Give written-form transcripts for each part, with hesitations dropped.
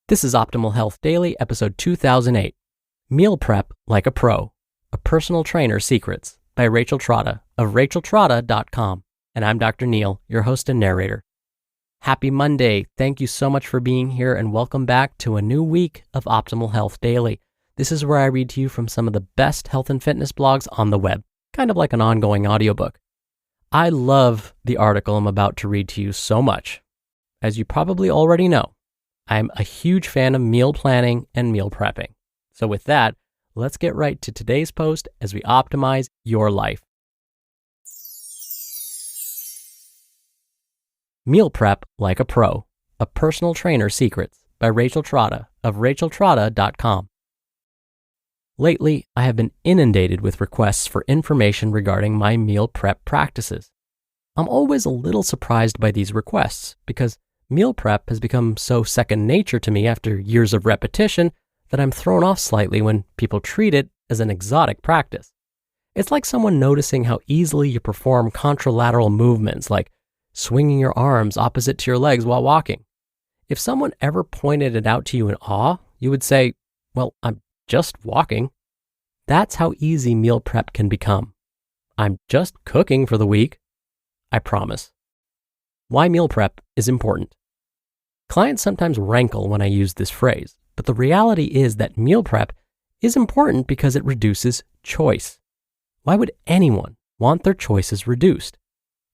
This is Optimal Health Daily, episode 2008, Meal Prep Like a Pro, A Personal Trainer's Secrets by Rachel Trotta of racheltrotta.com. And I'm Dr. Neil, your host and narrator. Happy Monday. Thank you so much for being here and welcome back to a new week of Optimal Health Daily. This is where I read to you from some of the best health and fitness blogs on the web, kind of like an ongoing audiobook. I love the article I'm about to read to you so much. As you probably already know, I'm a huge fan of meal planning and meal prepping. So with that, let's get right to today's post as we optimize your life. Meal Prep Like a Pro, A Personal Trainer's Secrets by Rachel Trotta of racheltrotta.com. Lately, I have been inundated with requests for information regarding my meal prep practices. I'm always a little surprised by these requests because meal prep has become so second nature to me after years of repetition that I'm thrown off slightly when people treat it as an exotic practice. It's like someone noticing how easily you perform contralateral movements like swinging your arms opposite to your legs while walking. If someone ever pointed it out to you in awe, you would say, well, I'm just walking. That's how easy meal prep can become. I'm just cooking for the week. I promise. Why meal prep is important. Clients sometimes rankle when I use this phrase, but the reality is that meal prep is important because it reduces choice. Why would anyone want their choices reduced?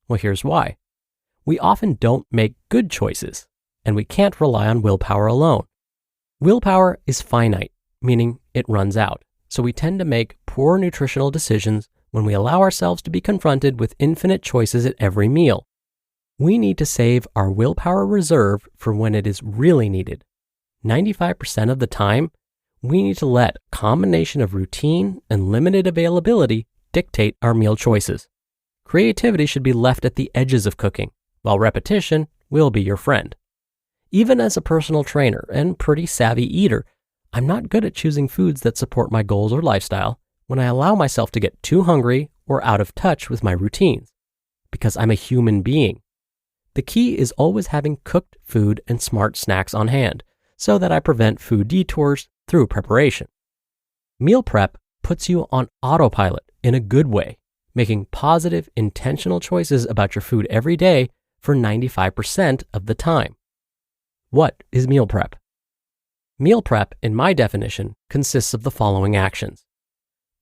Well, here's why. We often don't make good choices, and we can't rely on willpower alone. Willpower is finite, meaning it runs out, so we tend to make poor nutritional decisions when we allow ourselves to be confronted with infinite choices at every meal. We need to save our willpower reserve for when it is really needed. 95% of the time, we need to let a combination of routine and limited availability dictate our meal choices. Creativity should be left at the edges of cooking, while repetition will be your friend. Even as a personal trainer and pretty savvy eater, I'm not good at choosing foods that support my goals or lifestyle when I allow myself to get too hungry or out of touch with my routines, because I'm a human being. The key is always having cooked food and smart snacks on hand so that I prevent food detours through preparation. Meal prep puts you on autopilot in a good way, making positive, intentional choices about your food every day for 95% of the time. What is meal prep? Meal prep, in my definition, consists of the following actions.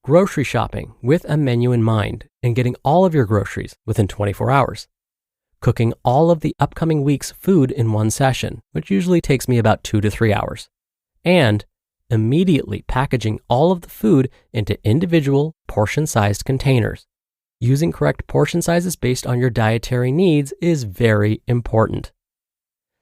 Grocery shopping with a menu in mind and getting all of your groceries within 24 hours. Cooking all of the upcoming week's food in one session, which usually takes me about 2 to 3 hours. And immediately packaging all of the food into individual portion-sized containers. Using correct portion sizes based on your dietary needs is very important.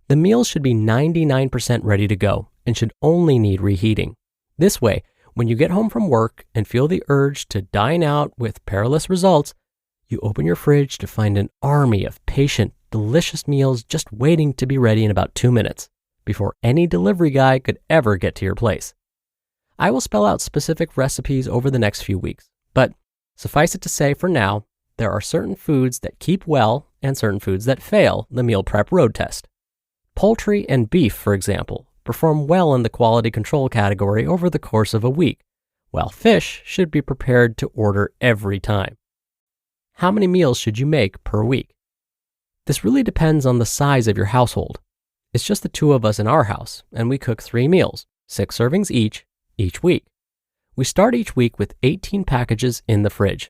The meals should be 99% ready to go and should only need reheating. This way, when you get home from work and feel the urge to dine out with perilous results, you open your fridge to find an army of patient, delicious meals just waiting to be ready in about 2 minutes before any delivery guy could ever get to your place. I will spell out specific recipes over the next few weeks, but suffice it to say for now, there are certain foods that keep well and certain foods that fail the meal prep road test. Poultry and beef, for example, perform well in the quality control category over the course of a week, while fish should be prepared to order every time. How many meals should you make per week? This really depends on the size of your household. It's just the two of us in our house, and we cook 3 meals, 6 servings each week. We start each week with 18 packages in the fridge,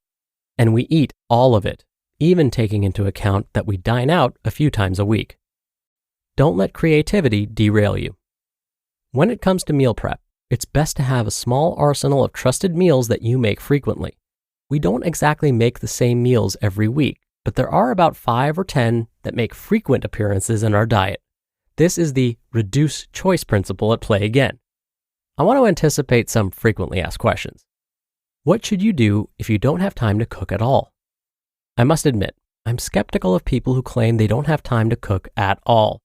and we eat all of it, even taking into account that we dine out a few times a week. Don't let creativity derail you. When it comes to meal prep, it's best to have a small arsenal of trusted meals that you make frequently. We don't exactly make the same meals every week, but there are about 5 or 10 that make frequent appearances in our diet. This is the reduce choice principle at play again. I want to anticipate some frequently asked questions. What should you do if you don't have time to cook at all? I must admit, I'm skeptical of people who claim they don't have time to cook at all.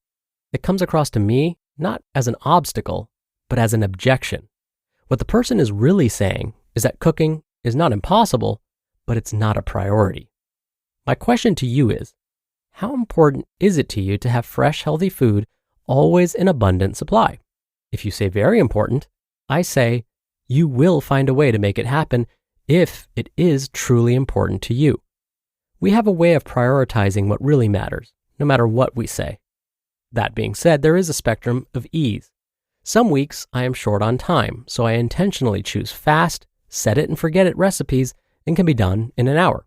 It comes across to me not as an obstacle, but as an objection. What the person is really saying is that cooking is not impossible, but it's not a priority. My question to you is, how important is it to you to have fresh, healthy food always in abundant supply? If you say very important, I say you will find a way to make it happen if it is truly important to you. We have a way of prioritizing what really matters, no matter what we say. That being said, there is a spectrum of ease. Some weeks I am short on time, so I intentionally choose fast, set it and forget it recipes and can be done in an hour.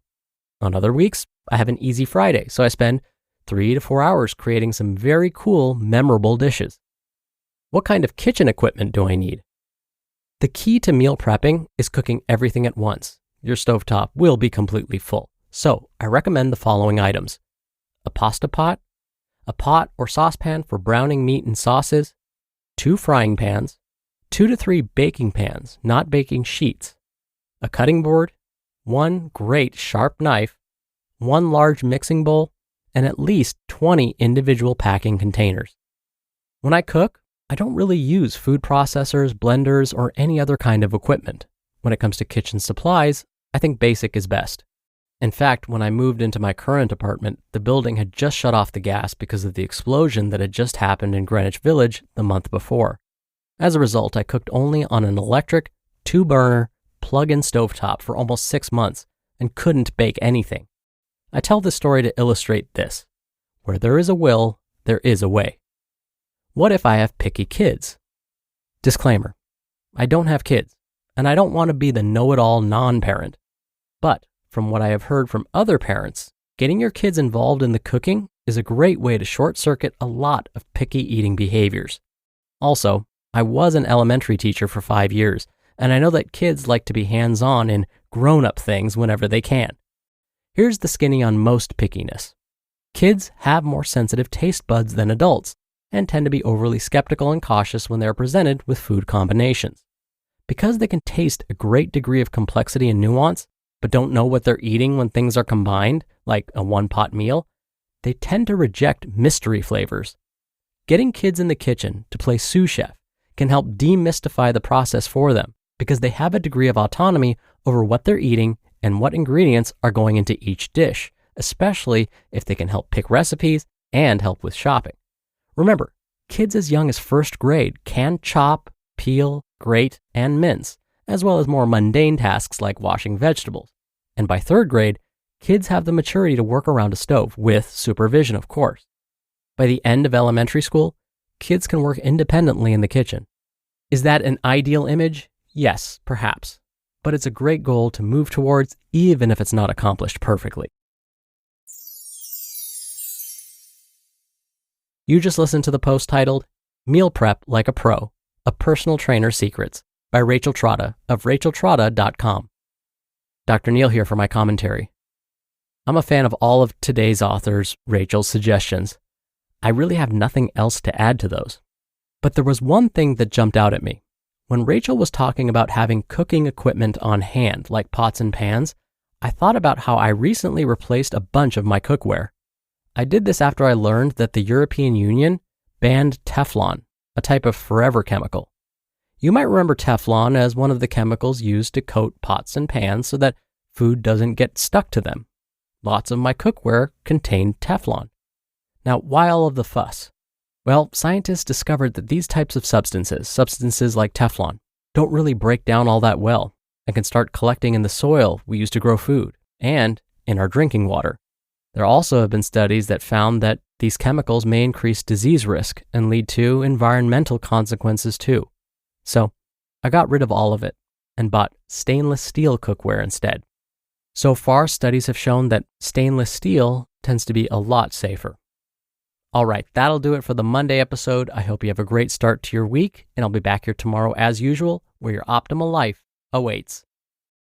On other weeks, I have an easy Friday, so I spend 3 to 4 hours creating some very cool, memorable dishes. What kind of kitchen equipment do I need? The key to meal prepping is cooking everything at once. Your stovetop will be completely full, so I recommend the following items: a pasta pot, a pot or saucepan for browning meat and sauces, 2 frying pans, 2 to 3 baking pans, not baking sheets, a cutting board, 1 great sharp knife, 1 large mixing bowl, and at least 20 individual packing containers. When I cook, I don't really use food processors, blenders, or any other kind of equipment. When it comes to kitchen supplies, I think basic is best. In fact, when I moved into my current apartment, the building had just shut off the gas because of the explosion that had just happened in Greenwich Village the month before. As a result, I cooked only on an electric, 2-burner, plug-in stovetop for almost 6 months and couldn't bake anything. I tell this story to illustrate this: where there is a will, there is a way. What if I have picky kids? Disclaimer: I don't have kids, and I don't want to be the know-it-all non-parent. But from what I have heard from other parents, getting your kids involved in the cooking is a great way to short-circuit a lot of picky eating behaviors. Also, I was an elementary teacher for 5 years, and I know that kids like to be hands-on in grown-up things whenever they can. Here's the skinny on most pickiness. Kids have more sensitive taste buds than adults and tend to be overly skeptical and cautious when they are presented with food combinations. Because they can taste a great degree of complexity and nuance, but don't know what they're eating when things are combined, like a one-pot meal, they tend to reject mystery flavors. Getting kids in the kitchen to play sous chef can help demystify the process for them because they have a degree of autonomy over what they're eating and what ingredients are going into each dish, especially if they can help pick recipes and help with shopping. Remember, kids as young as 1st grade can chop, peel, grate, and mince, as well as more mundane tasks like washing vegetables. And by 3rd grade, kids have the maturity to work around a stove, with supervision, of course. By the end of elementary school, kids can work independently in the kitchen. Is that an ideal image? Yes, perhaps. But it's a great goal to move towards, even if it's not accomplished perfectly. You just listened to the post titled Meal Prep Like a Pro, A Personal Trainer's Secrets by Rachel Trotta of racheltrotta.com. Dr. Neil here for my commentary. I'm a fan of all of today's authors, Rachel's suggestions. I really have nothing else to add to those. But there was one thing that jumped out at me. When Rachel was talking about having cooking equipment on hand, like pots and pans, I thought about how I recently replaced a bunch of my cookware. I did this after I learned that the European Union banned Teflon, a type of forever chemical. You might remember Teflon as one of the chemicals used to coat pots and pans so that food doesn't get stuck to them. Lots of my cookware contained Teflon. Now, why all of the fuss? Well, scientists discovered that these types of substances like Teflon, don't really break down all that well and can start collecting in the soil we use to grow food and in our drinking water. There also have been studies that found that these chemicals may increase disease risk and lead to environmental consequences too. So, I got rid of all of it and bought stainless steel cookware instead. So far, studies have shown that stainless steel tends to be a lot safer. All right, that'll do it for the Monday episode. I hope you have a great start to your week, and I'll be back here tomorrow as usual, where your optimal life awaits.